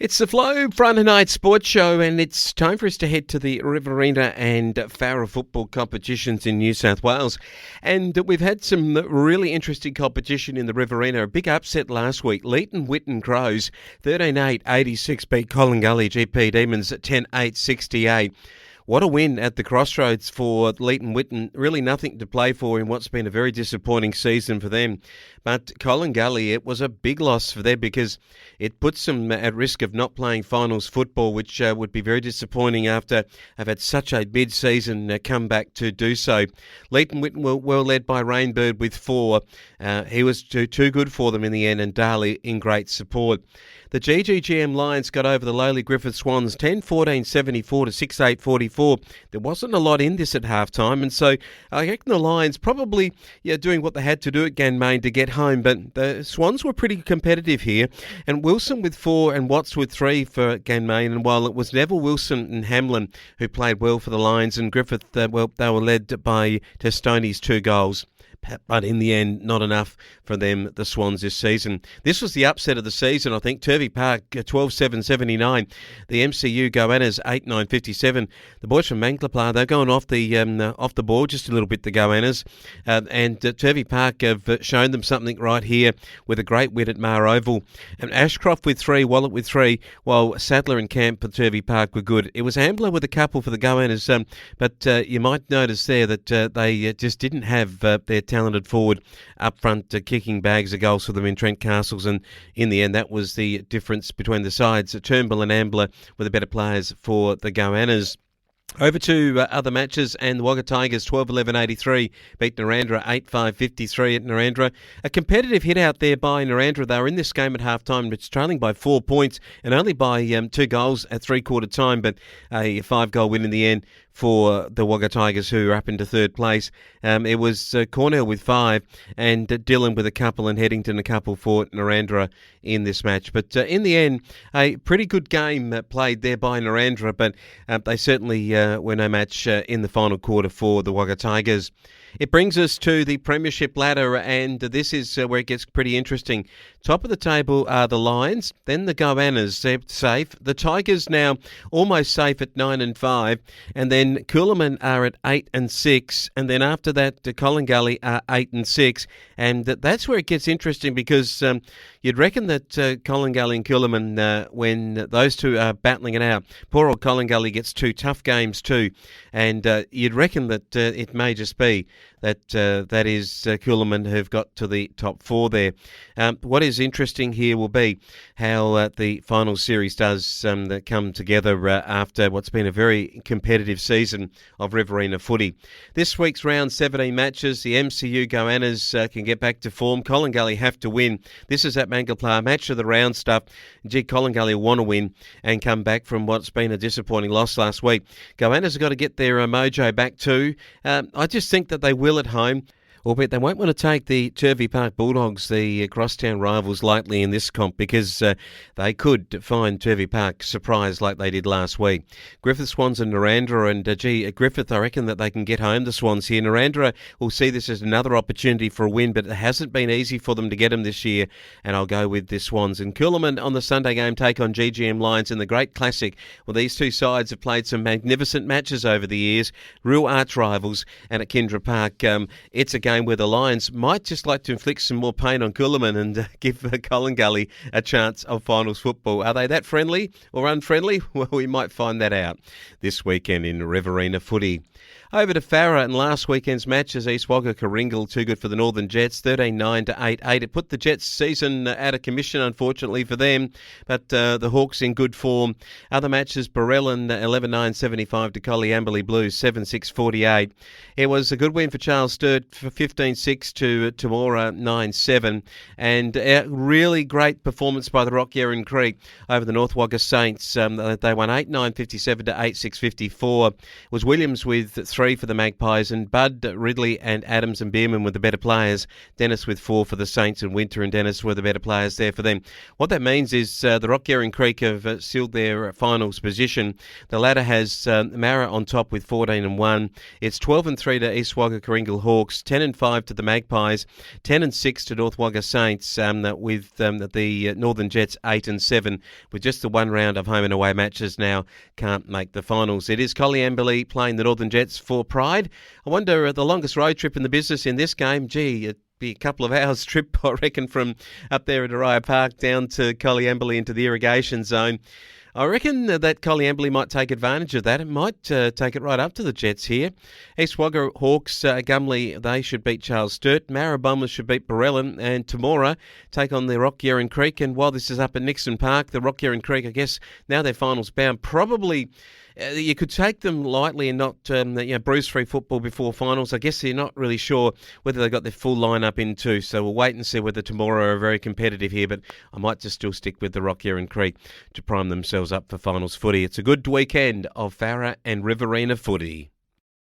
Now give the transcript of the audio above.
It's the Flow Friday Night Sports Show, and it's time for us to head to the Riverina and Farah football competitions in New South Wales. And we've had some really interesting competition in the Riverina. A big upset last week. Leeton Whitten Crows 13-8-86 beat Collingully GP Demons 10-8-68. What a win at the Crossroads for Leeton Whitten. Really nothing to play for in what's been a very disappointing season for them. But Collingully, it was a big loss for them because it puts them at risk of not playing finals football, which would be very disappointing after they've had such a mid-season comeback to do so. Leeton Whitten were well led by Rainbird with 4. He was too good for them in the end, and Darley in great support. The GGGM Lions got over the lowly Griffith Swans 10-14-74 to 6-8-44. There wasn't a lot in this at halftime, and so I reckon the Lions probably doing what they had to do at Ganmain to get home, but the Swans were pretty competitive here, and Wilson with 4 and Watts with 3 for Ganmain, and while it was Neville, Wilson and Hamlin who played well for the Lions, and Griffith, they were led by Testoni's 2 goals. But in the end, not enough for them, the Swans, this season. This was the upset of the season, I think. Turvey Park, 12-7-79. The MCU Goannas, 8-9-57. The boys from Mangleplar, they're going off the ball just a little bit, the Goannas. And Turvey Park have shown them something right here with a great win at Mar Oval. And Ashcroft with 3, Wallet with 3, while Sadler and Camp for Turvey Park were good. It was Ambler with a couple for the Goannas, but you might notice there that they just didn't have their talented forward up front kicking bags of goals for them in Trent Castles, and in the end that was the difference between the sides. Turnbull and Ambler were the better players for the Goannas. Over to other matches, and the Wagga Tigers 12-11-83 beat Narandra 8-5-53 at Narandra. A competitive hit out there by Narandra. They were in this game at half-time, it's trailing by 4 points and only by 2 goals at three-quarter time, but a 5-goal win in the end for the Wagga Tigers, who are up into third place. It was Cornell with 5 and Dillon with a couple and Headington a couple for Narandra in this match. But in the end, a pretty good game played there by Narandra, but they certainly were no match in the final quarter for the Wagga Tigers. It brings us to the Premiership ladder, and this is where it gets pretty interesting. Top of the table are the Lions, then the Goannas, they're safe. The Tigers now almost safe at 9-5, and then Coolaman are at 8-6, and then after that, Collingully are 8-6, and that's where it gets interesting because you'd reckon that Collingully and Coolaman, when those two are battling it out, poor old Collingully gets 2 tough games too, and you'd reckon that it may just be that is Coolaman who've got to the top 4 there. What is interesting here will be how the final series does come together after what's been a very competitive season of Riverina footy. This week's round 17 matches, the MCU Goannas can get back to form. Collingully have to win. This is at Mangleplar, match of the round stuff. Collingully want to win and come back from what's been a disappointing loss last week. Goannas have got to get their mojo back too. I just think that they will at home, albeit they won't want to take the Turvey Park Bulldogs, the crosstown rivals, lightly in this comp because they could find Turvey Park surprised like they did last week. Griffith Swans and Narandra, and Griffith, I reckon that they can get home, the Swans here. Narandra will see this as another opportunity for a win, but it hasn't been easy for them to get them this year, and I'll go with the Swans. And Coolaman on the Sunday game take on GGM Lions in the Great Classic. Well, these two sides have played some magnificent matches over the years, real arch rivals, and at Kindra Park, it's a game where the Lions might just like to inflict some more pain on Coolaman and give Collingully a chance of finals football. Are they that friendly or unfriendly? Well, we might find that out this weekend in Riverina footy. Over to Farah and last weekend's matches, East Wagga Karingal, too good for the Northern Jets, 13-9 to 8-8. It put the Jets' season out of commission, unfortunately for them, but the Hawks in good form. Other matches, Barellan 11-9-75 to Colliamberley Blues, 7-6-48. It was a good win for Charles Sturt for 15-6 to Tamora, 9-7. And a really great performance by the Rock Yarran Creek over the North Wagga Saints. They won 8-9-57 to 8-6-54. It was Williams with 3 for the Magpies, and Bud, Ridley and Adams and Bierman were the better players. Dennis with 4 for the Saints, and Winter and Dennis were the better players there for them. What that means is the Rock Yarran Creek have sealed their finals position. The ladder has Mara on top with 14-1. It's 12-3 to East Wagga Karingal Hawks, 10-5 9-5 to the Magpies, 10-6 to North Wagga Saints, with the Northern Jets 8-7, with just the one round of home and away matches now can't make the finals. It is Coleambally playing the Northern Jets for pride. I wonder, the longest road trip in the business in this game, be a couple of hours trip, I reckon, from up there at Araya Park down to Coleambally into the irrigation zone. I reckon that Coleambally might take advantage of that. It might take it right up to the Jets here. East Wagga Hawks, Gumley, they should beat Charles Sturt. Maribumla should beat Barellin. And Temora take on the Rockyaran Creek. And while this is up at Nixon Park, the Rockyaran Creek, I guess, now they're finals bound. Probably you could take them lightly and not bruise-free football before finals. I guess they're not really sure whether they've got their full lineup in too. So we'll wait and see whether Temora are very competitive here. But I might just still stick with the Rockyaran Creek to prime themselves up for finals footy. It's a good weekend of Farah and Riverina footy.